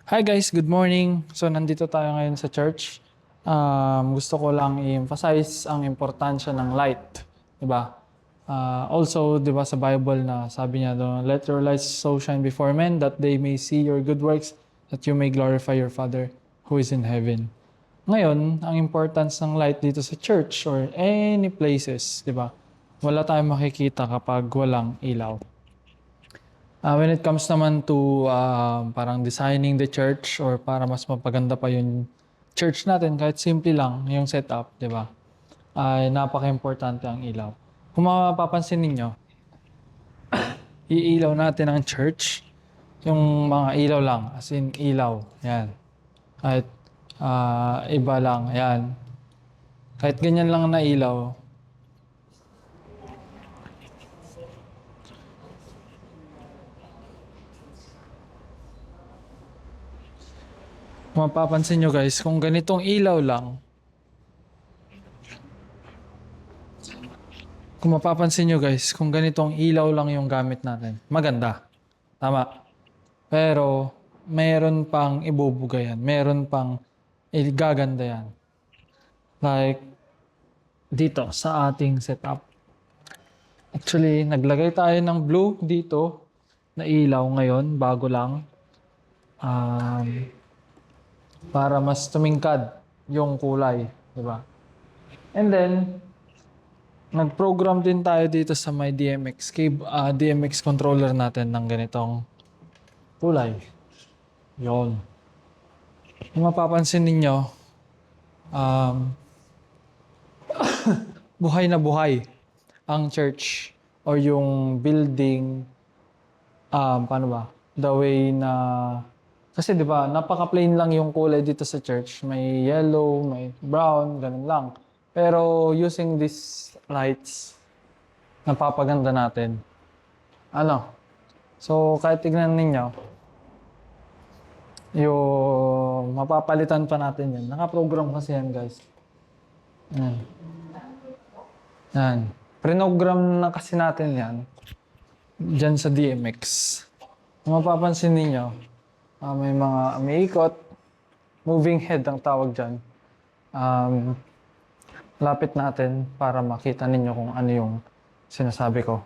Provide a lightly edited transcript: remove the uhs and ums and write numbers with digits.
Hi guys, good morning. So nandito tayo ngayon sa church. Gusto ko lang i-emphasize ang importansya ng light, 'di ba? Also, 'di ba sa Bible na sabi niya doon, let your light so shine before men that they may see your good works, that you may glorify your Father who is in heaven. Ngayon, ang importance ng light dito sa church or any places, 'di ba? Wala tayong makikita kapag walang ilaw. When it comes naman to parang designing the church or para mas mapaganda pa yung church natin, kahit simple lang yung setup, di ba? Ay napaka-importante ang ilaw. Kung mapapansin ninyo, iilaw natin ang church, yung mga ilaw lang, as in ilaw, yan. Kahit iba lang, yan. Kahit ganyan lang na ilaw, kung mapapansin nyo guys, kung ganitong ilaw lang, kung mapapansin nyo guys, kung ganitong ilaw lang yung gamit natin, maganda. Tama. Pero, meron pang ibubuga yan. Meron pang igaganda yan. Like, dito sa ating setup. Actually, naglagay tayo ng blue dito na ilaw ngayon, bago lang. Para mas tumingkad yung kulay. Diba? And then, nag-program din tayo dito sa my DMX controller natin ng ganitong kulay. Yon. Kung mapapansin ninyo, um, buhay na buhay ang church or yung building, paano ba? The way na, kasi di ba, napaka-plain lang yung kulay dito sa church. May yellow, may brown, ganun lang. Pero using these lights, napapaganda natin. Ano? So, kahit tignan ninyo, yung mapapalitan pa natin yan. Naka-program kasi yan, guys. Yan. Yan. Prinogram na kasi natin yan dyan sa DMX. Kung mapapansin ninyo, may mga umiikot, moving head ang tawag dyan. Lapit natin para makita ninyo kung ano yung sinasabi ko.